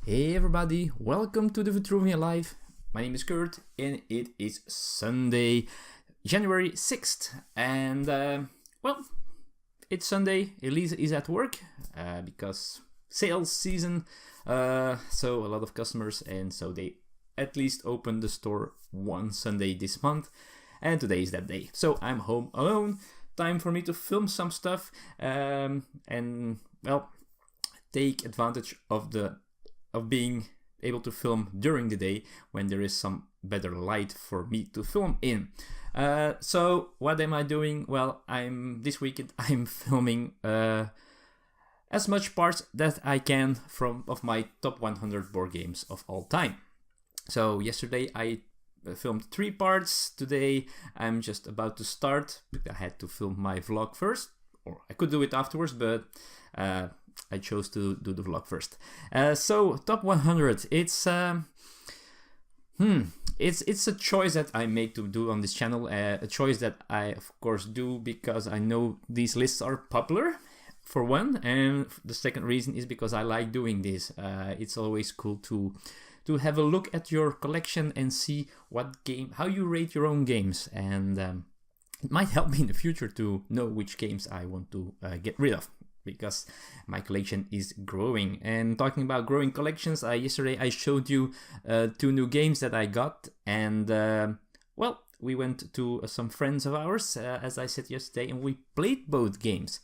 Hey everybody, welcome to the Vitruvian Live. My name is Kurt and it is Sunday, January 6th. And it's Sunday. Elisa is at work because sales season. So a lot of customers, and so they at least open the store one Sunday this month. And today is that day. So I'm home alone. Time for me to film some stuff take advantage of being able to film during the day when there is some better light for me to film in. So what am I doing? Well, this weekend I'm filming as much parts that I can of my top 100 board games of all time. So yesterday I filmed 3 parts. Today I'm just about to start. I had to film my vlog first, or I could do it afterwards, but I chose to do the vlog first. So top 100. It's a choice that I made to do on this channel. A choice that I of course do because I know these lists are popular, for one, and the second reason is because I like doing this. It's always cool to have a look at your collection and see how you rate your own games, and it might help me in the future to know which games I want to get rid of, because my collection is growing. And talking about growing collections, yesterday I showed you 2 new games that I got, and we went to some friends of ours, as I said yesterday, and we played both games.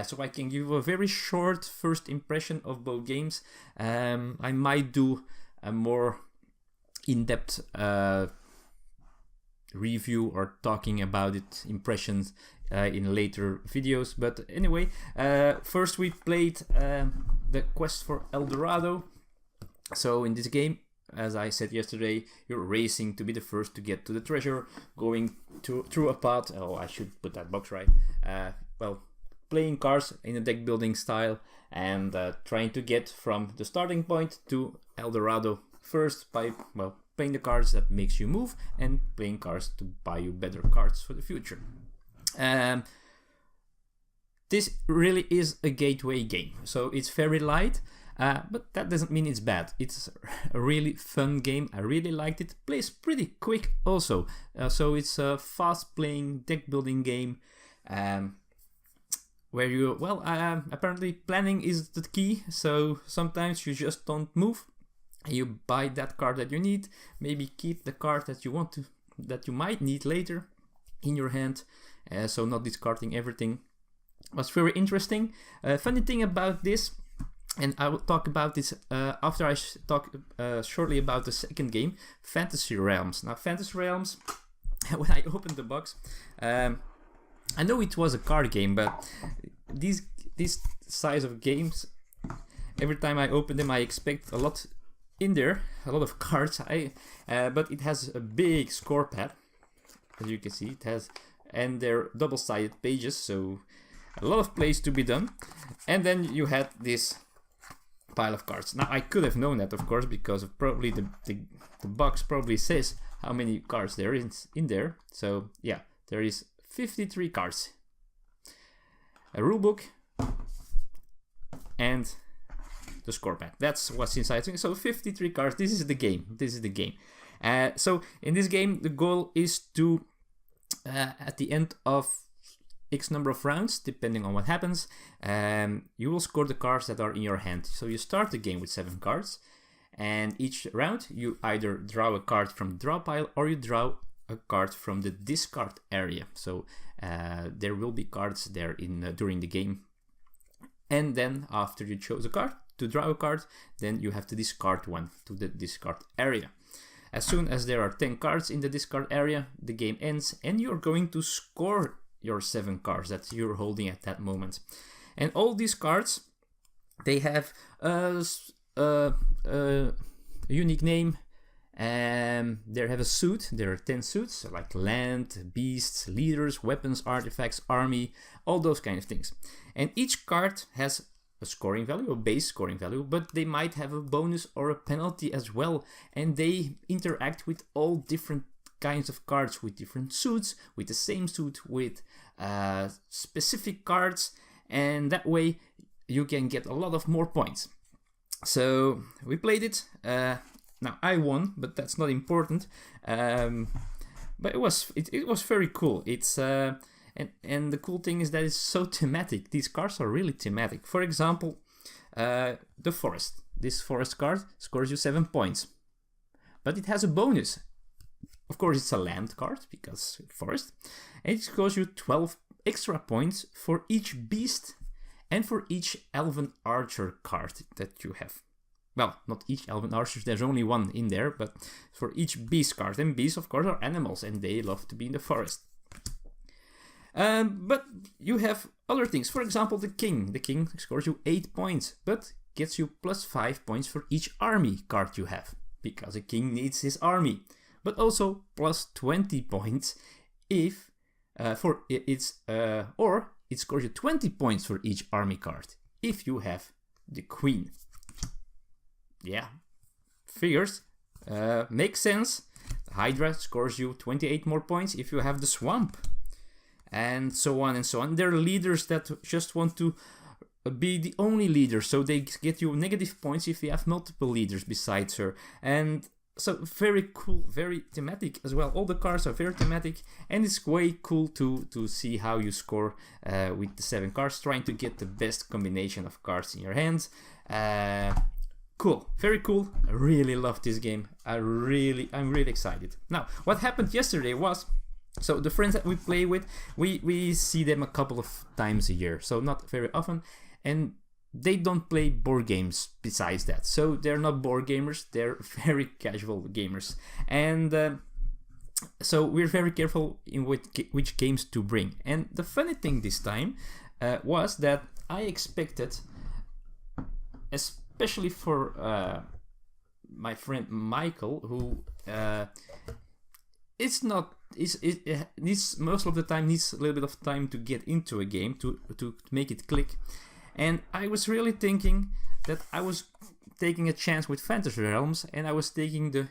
So I can give you a very short first impression of both games. I might do a more in-depth review or talking about it, impressions, in later videos. But anyway, first we played the quest for El Dorado. So in this game, as I said yesterday, you're racing to be the first to get to the treasure, going through a path. Oh, I should put that box right. Playing cards in a deck building style, and trying to get from the starting point to El Dorado first by playing the cards that makes you move, and playing cards to buy you better cards for the future. This really is a gateway game, so it's very light, but that doesn't mean it's bad. It's a really fun game. I really liked it. Plays pretty quick also, so it's a fast playing deck building game, where you, apparently planning is the key. So sometimes you just don't move. You buy that card that you need, maybe keep the card that you might need later in your hand, so not discarding everything. Was very interesting. Funny thing about this, and I will talk about this after I talk shortly about the second game, Fantasy Realms. Now, Fantasy Realms, when I opened the box, I know it was a card game, but these size of games, every time I open them, I expect a lot in there, a lot of cards. But it has a big score pad, as you can see. It has, and they're double-sided pages, so a lot of plays to be done. And then you had this pile of cards. Now I could have known that, of course, because of probably the box probably says how many cards there is in there. So yeah, there is 53 cards, a rulebook, and the score pad. That's what's inside. So 53 cards. This is the game. So in this game, the goal is to, at the end of X number of rounds, depending on what happens, you will score the cards that are in your hand. So you start the game with 7 cards, and each round you either draw a card from the draw pile or you draw a card from the discard area. So there will be cards there during the game, and then after you chose a card to draw a card, then you have to discard one to the discard area. As soon as there are 10 cards in the discard area, the game ends, and you're going to score your 7 cards that you're holding at that moment. And all these cards, they have a unique name, and they have a suit. There are 10 suits, like land, beasts, leaders, weapons, artifacts, army, all those kind of things. And each card has a scoring value, a base scoring value, but they might have a bonus or a penalty as well, and they interact with all different kinds of cards, with different suits, with the same suit, with specific cards, and that way you can get a lot of more points. So we played it. Now I won, but that's not important. But it was very cool. It's and the cool thing is that it's so thematic. These cards are really thematic. For example, the forest. This forest card scores you 7 points, but it has a bonus. Of course, it's a land card because forest, and it scores you 12 extra points for each beast and for each elven archer card that you have. Well, not each elven archer, there's only one in there, but for each beast card. And beasts, of course, are animals, and they love to be in the forest. But you have other things. For example, the king. The king scores you 8 points, but gets you plus 5 points for each army card you have, because a king needs his army. But also plus 20 points if or it scores you 20 points for each army card if you have the queen. Yeah, figures, makes sense. The Hydra scores you 28 more points if you have the swamp, and so on and so on. There are leaders that just want to be the only leader, so they get you negative points if you have multiple leaders besides her. And so very cool, very thematic as well. All the cards are very thematic, and it's way cool to see how you score with the 7 cards, trying to get the best combination of cards in your hands. Cool, very cool. I really love this game. I'm really excited. Now, what happened yesterday was, so the friends that we play with, we see them a couple of times a year, so not very often, and they don't play board games besides that. So they're not board gamers, they're very casual gamers. And so we're very careful in which games to bring. And the funny thing this time was that I expected, especially for my friend Michael, who needs most of the time needs a little bit of time to get into a game to make it click. And I was really thinking that I was taking a chance with Fantasy Realms, and I was taking the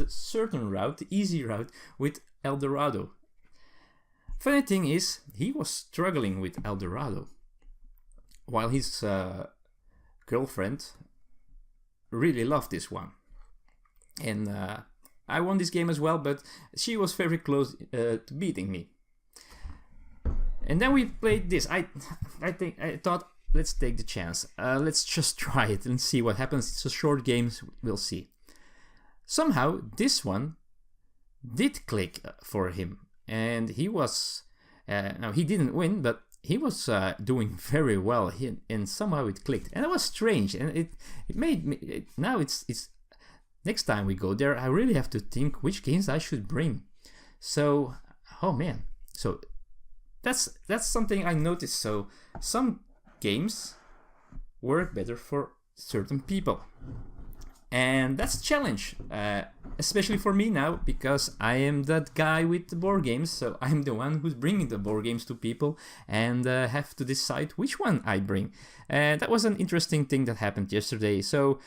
certain route, the easy route, with El Dorado. Funny thing is, he was struggling with El Dorado, while his girlfriend really loved this one. And I won this game as well, but she was very close to beating me. And then we played this. I thought, let's take the chance. Let's just try it and see what happens. It's a short game, so we'll see. Somehow, this one did click for him. And he was... now, he didn't win, but he was doing very well. And somehow it clicked. And it was strange. And it made me... now it's... Next time we go there, I really have to think which games I should bring. So... oh man. So... That's something I noticed. So some games work better for certain people, and that's a challenge, especially for me now, because I am that guy with the board games. So I'm the one who's bringing the board games to people, and have to decide which one I bring. And that was an interesting thing that happened yesterday. So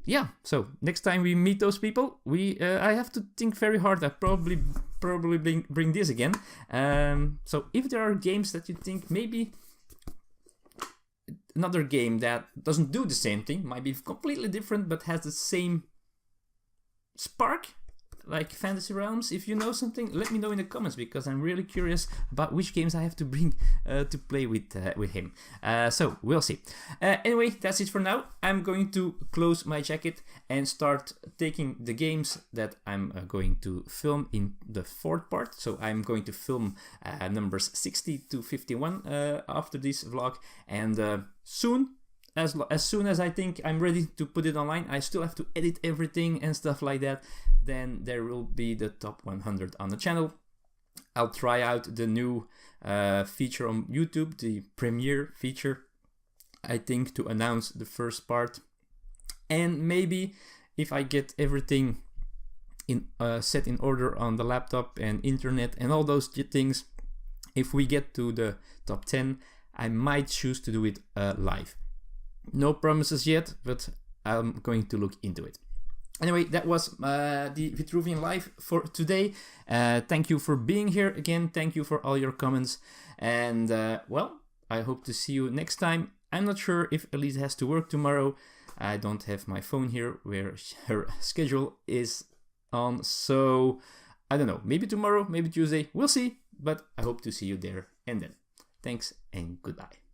yeah, so next time we meet those people, I have to think very hard. I probably bring this again. So if there are games that you think maybe another game that doesn't do the same thing, might be completely different but has the same spark, like Fantasy Realms, if you know something, let me know in the comments, because I'm really curious about which games I have to bring to play with him. So we'll see. Anyway, that's it for now. I'm going to close my jacket and start taking the games that I'm going to film in the 4th part. So I'm going to film numbers 60 to 51 after this vlog, and soon. As soon as I think I'm ready to put it online, I still have to edit everything and stuff like that. Then there will be the top 100 on the channel. I'll try out the new feature on YouTube, the premiere feature, I think, to announce the first part. And maybe if I get everything set in order on the laptop and internet and all those things, if we get to the top 10, I might choose to do it live. No promises yet, but I'm going to look into it. Anyway, that was the Vitruvian Live for today. Thank you for being here again. Thank you for all your comments. And well, I hope to see you next time. I'm not sure if Elise has to work tomorrow. I don't have my phone here where her schedule is on, so I don't know. Maybe tomorrow, maybe Tuesday, we'll see, but I hope to see you there and then. Thanks and goodbye.